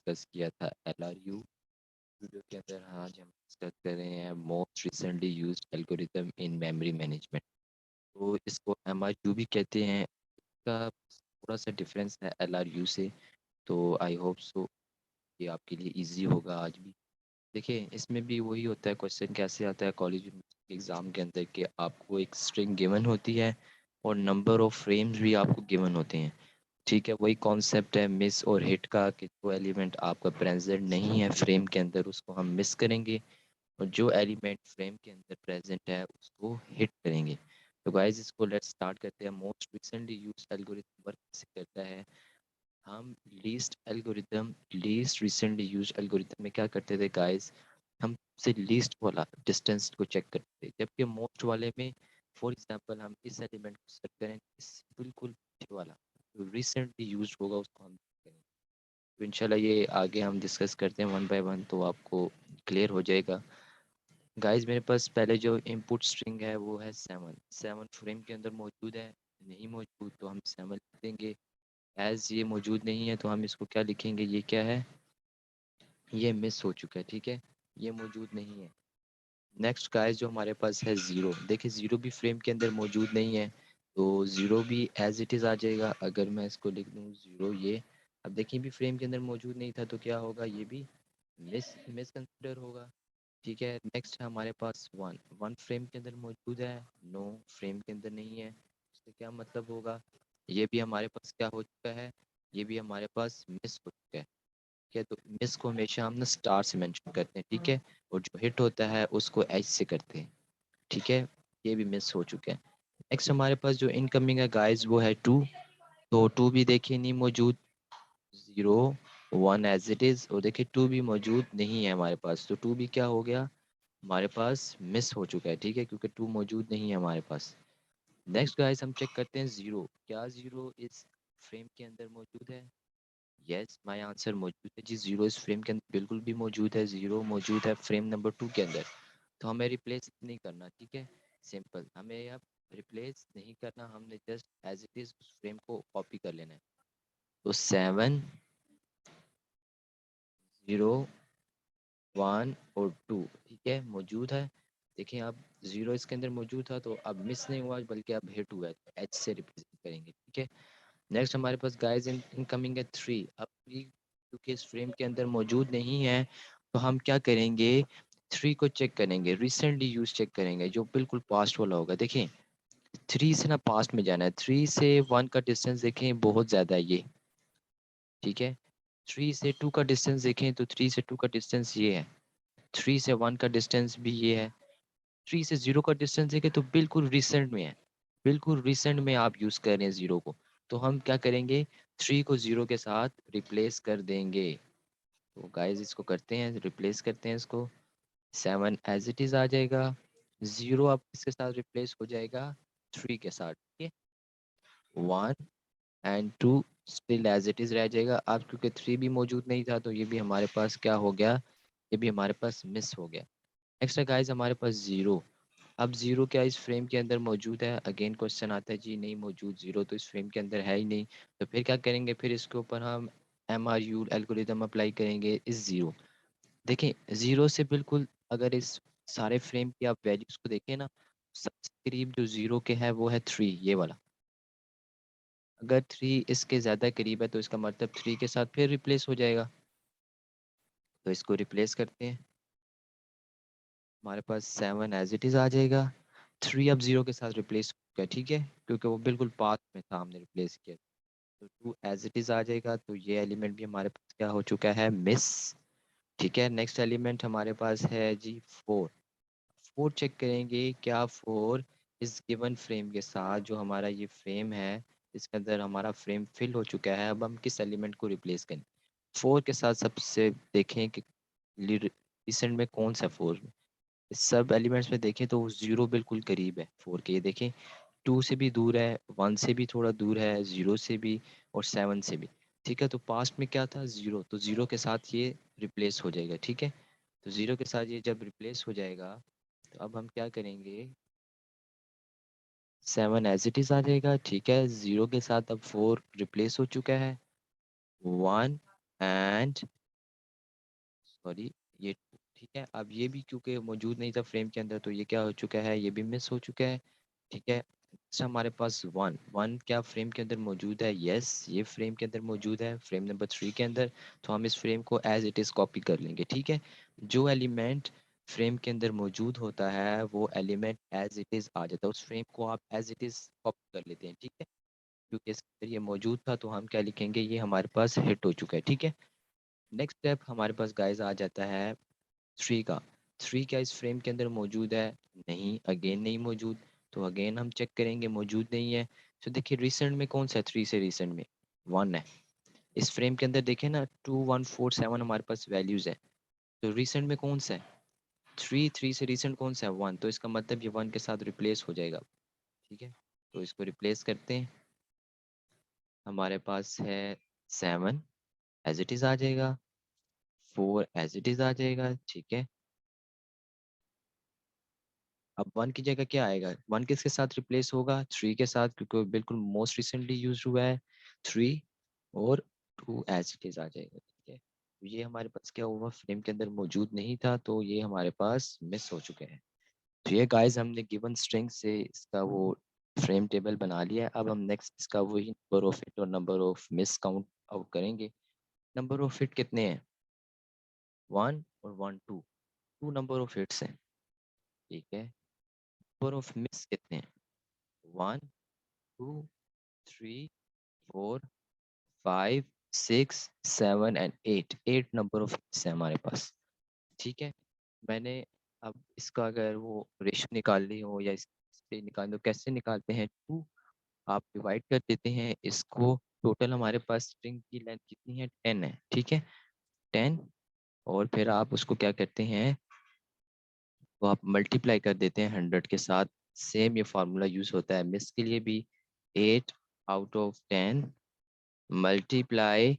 Discuss किया था LRU video के अंदर। आज हम डिस्कस कर रहे हैं most recently used algorithm in memory management. तो इसको MRU भी कहते हैं। इसका थोड़ा सा डिफरेंस है LRU से। तो आई होप सो ये आपके लिए इजी होगा आज भी। देखिए, इसमें भी वही होता है। क्वेश्चन कैसे आता है कॉलेज एग्ज़ाम के अंदर कि आपको एक स्ट्रिंग गिवन होती है और नंबर ऑफ फ्रेम्स भी आपको गिवन होते हैं। ठीक है, वही कॉन्सेप्ट है मिस और हिट का कि जो एलिमेंट आपका प्रेजेंट नहीं है फ्रेम के अंदर उसको हम मिस करेंगे और जो एलिमेंट फ्रेम के अंदर प्रेजेंट है उसको हिट करेंगे। तो गाइस, इसको लेट्स स्टार्ट करते हैं। Most recently used algorithm work कैसे करता है। हम लीस्ट रिसेंटली यूज्ड एल्गोरिथम में क्या करते थे गाइस, हम से लीस्ट वाला डिस्टेंस को चेक करते थे, जबकि मोस्ट वाले में फॉर एग्जांपल हम इस एलिमेंट को सेलेक्ट करें, इस बिल्कुल पीछे वाला जो रिसेंटली यूज्ड होगा उसको हम करें। तो इंशाल्लाह ये आगे हम डिस्कस करते हैं वन बाय वन, तो आपको क्लियर हो जाएगा। गाइस, मेरे पास पहले जो इनपुट स्ट्रिंग है वो है 7 फ्रेम के अंदर मौजूद है। नहीं मौजूद तो हम 7 लिख देंगे। एज ये मौजूद नहीं है तो हम इसको क्या लिखेंगे, ये क्या है, ये मिस हो चुका है। ठीक है, ये मौजूद नहीं है। नेक्स्ट गाइस जो हमारे पास है ज़ीरो। देखिए, ज़ीरो भी फ्रेम के अंदर मौजूद नहीं है, तो ज़ीरो भी एज इट इज़ आ जाएगा। अगर मैं इसको लिख दूँ ज़ीरो, ये अब देखिए भी फ्रेम के अंदर मौजूद नहीं था तो क्या होगा, ये भी मिस कंसिडर होगा। ठीक है, नेक्स्ट है हमारे पास वन। वन फ्रेम के अंदर मौजूद है, नो फ्रेम के अंदर नहीं है। इसका क्या मतलब होगा, ये भी हमारे पास क्या हो चुका है, ये भी हमारे पास मिस हो चुका है। ठीक है, तो मिस को हमेशा हम ना स्टार से मेंशन करते हैं। ठीक है, और जो हिट होता है उसको एच से करते हैं। ठीक है, ये भी मिस हो चुके हैं। नेक्स्ट हमारे पास जो इनकमिंग है गाइस वो है टू। तो टू भी देखिए नहीं मौजूद, zero one as it is, और देखिए टू भी मौजूद नहीं है हमारे पास, तो टू भी क्या हो गया, हमारे पास मिस हो चुका है। ठीक है, क्योंकि टू मौजूद नहीं है हमारे पास। नेक्स्ट गाइस हम चेक करते हैं ज़ीरो, क्या ज़ीरो इस फ्रेम के अंदर मौजूद है। यस, माय आंसर मौजूद है जी। ज़ीरो इस फ्रेम के अंदर बिल्कुल भी मौजूद है। ज़ीरो मौजूद है फ्रेम नंबर 2 के अंदर। तो हमें रिप्लेस नहीं करना। ठीक है, सिंपल, हमें अब रिप्लेस नहीं करना, हमने जस्ट एज इट इज़ उस फ्रेम को कॉपी कर लेना है। तो 7 0 1 और 2 ठीक है मौजूद है। देखिए, अब ज़ीरो इसके अंदर मौजूद था तो अब मिस नहीं हुआ बल्कि अब हिट हुआ है, तो एच से रिप्रेजेंट करेंगे। ठीक है, नेक्स्ट हमारे पास गाइस इनकमिंग है थ्री। अब थ्री क्योंकि इस फ्रेम के अंदर मौजूद नहीं है तो हम क्या करेंगे, थ्री को चेक करेंगे, रिसेंटली यूज चेक करेंगे जो बिल्कुल पास्ट वाला होगा। देखिए, थ्री से ना पास्ट में जाना है, थ्री से वन का डिस्टेंस देखें बहुत ज़्यादा है ये। ठीक है, थ्री से टू का डिस्टेंस देखें तो थ्री से टू का डिस्टेंस ये है, थ्री से वन का डिस्टेंस भी ये है, थ्री से जीरो का डिस्टेंस देखें तो बिल्कुल रिसेंट में है, बिल्कुल रिसेंट में आप यूज़ कर रहे हैं ज़ीरो को। तो हम क्या करेंगे, थ्री को ज़ीरो के साथ रिप्लेस कर देंगे। तो गाइस इसको करते हैं, रिप्लेस करते हैं इसको। सेवन एज इट इज़ आ जाएगा, ज़ीरो अब इसके साथ रिप्लेस हो जाएगा थ्री के साथ। ठीक है, one and two still as it is रह जाएगा। अब क्योंकि थ्री भी मौजूद नहीं था तो ये भी हमारे पास क्या हो गया, ये भी हमारे पास मिस हो गया। नेक्स्ट है गाइस हमारे पास ज़ीरो। अब ज़ीरो क्या इस फ्रेम के अंदर मौजूद है, अगेन क्वेश्चन आता है जी नहीं मौजूद, ज़ीरो तो इस फ्रेम के अंदर है ही नहीं। तो फिर क्या करेंगे, फिर इसके ऊपर हम MRU एल्गोरिदम अप्लाई करेंगे इस ज़ीरो। देखें, ज़ीरो से बिल्कुल अगर इस सारे फ्रेम की आप वैल्यूज़ को देखें ना, सबसे करीब जो ज़ीरो के है वो है थ्री, ये वाला। अगर थ्री इसके ज़्यादा करीब है तो इसका मतलब थ्री के साथ फिर रिप्लेस हो जाएगा। तो इसको रिप्लेस करते हैं, हमारे पास सेवन एज इट इज़ आ जाएगा। थ्री अब जीरो के साथ रिप्लेस हो गया। ठीक है, क्योंकि वो बिल्कुल पास में था, हमने रिप्लेस किया। तो टू एज इट इज़ आ जाएगा, तो ये एलिमेंट भी हमारे पास क्या हो चुका है, मिस। ठीक है, नेक्स्ट एलिमेंट हमारे पास है जी फोर। फोर चेक करेंगे, क्या फोर इस गिवन फ्रेम के साथ, जो हमारा ये फ्रेम है इसके अंदर हमारा फ्रेम फिल हो चुका है, अब हम किस एलिमेंट को रिप्लेस करें। फोर के साथ सबसे देखें कि रिसेंट में कौन सा फोर, सब एलिमेंट्स में देखें तो जीरो बिल्कुल करीब है फोर के। ये देखें, टू से भी दूर है, वन से भी थोड़ा दूर है, जीरो से भी और सेवन से भी। ठीक है, तो पास्ट में क्या था, जीरो, तो जीरो के साथ ये रिप्लेस हो जाएगा। ठीक है, तो जीरो के साथ ये जब रिप्लेस हो जाएगा तो अब हम क्या करेंगे, सेवन एज इट इज आ जाएगा। ठीक है, जीरो के साथ अब फोर रिप्लेस हो चुका है, वन एंड सॉरी, ये ठीक है। अब ये भी क्योंकि मौजूद नहीं था फ्रेम के अंदर, तो ये क्या हो चुका है, ये भी मिस हो चुका है। ठीक है, अच्छा हमारे पास वन वन क्या फ्रेम के अंदर मौजूद है? यस, ये फ्रेम के अंदर मौजूद है, फ्रेम नंबर 3 के अंदर। तो हम इस फ्रेम को एज इट इज़ कॉपी कर लेंगे। ठीक है, जो एलिमेंट फ्रेम के अंदर मौजूद होता है वो एलिमेंट एज इट इज़ आ जाता है, उस फ्रेम को आप एज इट इज़ कॉपी कर लेते हैं। ठीक है, क्योंकि इसके अंदर ये मौजूद था तो हम क्या लिखेंगे, ये हमारे पास हिट हो चुका है। ठीक है, नेक्स्ट स्टेप हमारे पास गाइस आ जाता है 3 का। 3 क्या इस फ्रेम के अंदर मौजूद है? नहीं, अगेन नहीं मौजूद। तो अगेन हम चेक करेंगे, मौजूद नहीं है। तो देखिए रिसेंट में कौन सा है? 3 से रिसेंट में 1 है। इस फ्रेम के अंदर देखें ना, 2147 हमारे पास वैल्यूज है। तो रिसेंट में कौन सा है? 3। 3 से रिसेंट कौन सा है? 1। तो इसका मतलब ये 1 के साथ रिप्लेस हो जाएगा। ठीक है, तो इसको रिप्लेस करते हैं। हमारे पास है 7 एज इट इज आ जाएगा, 4 एज इट इज आ जाएगा। ठीक है, अब 1 की जगह क्या आएगा? 1 किसके साथ रिप्लेस होगा? 3 के साथ, क्योंकि वो बिल्कुल मोस्ट रिसेंटली यूज हुआ है। 3 और 2 एज इट इज आ जाएगा। ठीक है, तो ये हमारे पास क्या हुआ, फ्रेम के अंदर मौजूद नहीं था, तो ये हमारे पास मिस हो चुके हैं। तो ये गाइस हमने गिवन स्ट्रिंग से इसका वो फ्रेम टेबल बना लिया है। अब हम नेक्स्ट इसका वही नंबर ऑफ हिट और number of miss count out करेंगे। नंबर ऑफ हिट कितने हैं? 1 और 1 2, 2 नंबर ऑफ हिट्स हैं। ठीक है, नंबर ऑफ मिस कितने हैं? 1 2 3 4 5 6 7 एंड 8, 8 नंबर ऑफ हिट्स है हमारे पास। ठीक है, मैंने अब इसका अगर वो रेशो निकालनी हो या इससे निकालनी हो, कैसे निकालते हैं? 2 आप डिवाइड कर देते हैं इसको। टोटल हमारे पास स्ट्रिंग की लेंथ कितनी है? 10 है। ठीक है, 10। और फिर आप उसको क्या करते हैं, वो आप मल्टीप्लाई कर देते हैं 100 के साथ। सेम ये फार्मूला यूज होता है मिस के लिए भी। 8 आउट ऑफ 10 मल्टीप्लाई,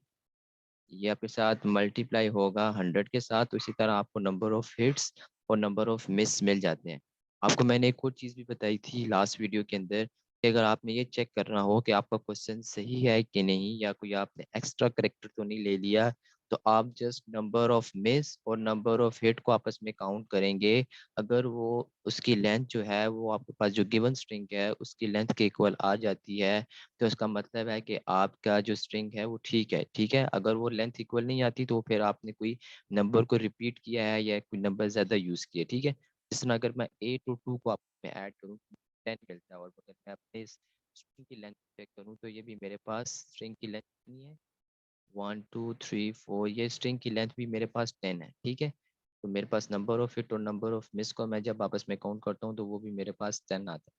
ये आपके साथ मल्टीप्लाई होगा 100 के साथ। तो इसी तरह आपको नंबर ऑफ हिट्स और नंबर ऑफ मिस मिल जाते हैं। आपको मैंने एक और चीज़ भी बताई थी लास्ट वीडियो के अंदर, कि अगर आपने ये चेक करना हो कि आपका क्वेश्चन सही है कि नहीं, या कोई आपने एक्स्ट्रा करेक्टर तो नहीं ले लिया, तो आप जस्ट नंबर ऑफ मिस और नंबर ऑफ हिट को आपस में काउंट करेंगे। अगर वो उसकी लेंथ जो है वो आपके पास जो गिवन स्ट्रिंग है उसकी लेंथ के इक्वल आ जाती है, तो इसका मतलब है कि आपका जो स्ट्रिंग है वो ठीक है। ठीक है, अगर वो लेंथ इक्वल नहीं आती तो फिर आपने कोई नंबर को रिपीट किया है या कोई नंबर ज़्यादा यूज़ किया। ठीक है, जिस तरह अगर मैं 8 और 2 को आप में ऐड करूँ 10 मिलता है, और अगर मैं अपने इस स्ट्रिंग की लेंथ चेक करूँ तो ये भी मेरे पास स्ट्रिंग की लेंथ कितनी है? 1 2 3 4, ये स्ट्रिंग की लेंथ भी मेरे पास 10 है। ठीक है, तो मेरे पास नंबर ऑफ हिट और नंबर ऑफ मिस को मैं जब आपस में काउंट करता हूँ तो वो भी मेरे पास 10 आता है।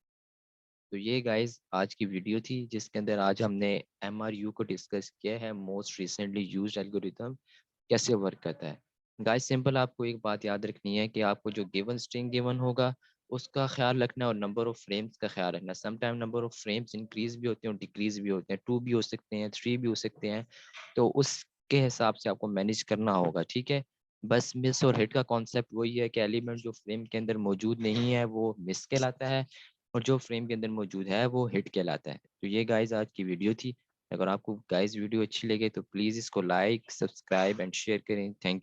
तो ये गाइस आज की वीडियो थी जिसके अंदर आज हमने MRU को डिस्कस किया है, मोस्ट रिसेंटली यूज्ड एल्गोरिथम कैसे वर्क करता है। गाइस सिंपल आपको एक बात याद रखनी है कि आपको जो गिवन स्ट्रिंग गिवन होगा उसका ख्याल रखना, और नंबर ऑफ फ्रेम्स का ख्याल रखना। Sometime number of frames increase भी होते हैं और डिक्रीज भी होते हैं, 2 भी हो सकते हैं, 3 भी हो सकते हैं। तो उसके हिसाब से आपको मैनेज करना होगा। ठीक है, बस मिस और हिट का कॉन्सेप्ट वही है कि एलिमेंट जो फ्रेम के अंदर मौजूद नहीं है वो मिस कहलाता है, और जो फ्रेम के अंदर मौजूद है वो हिट कहलाता है। तो ये गाइस आज की वीडियो थी। अगर आपको गाइस वीडियो अच्छी लगे तो प्लीज़ इसको लाइक सब्सक्राइब एंड शेयर करें। थैंक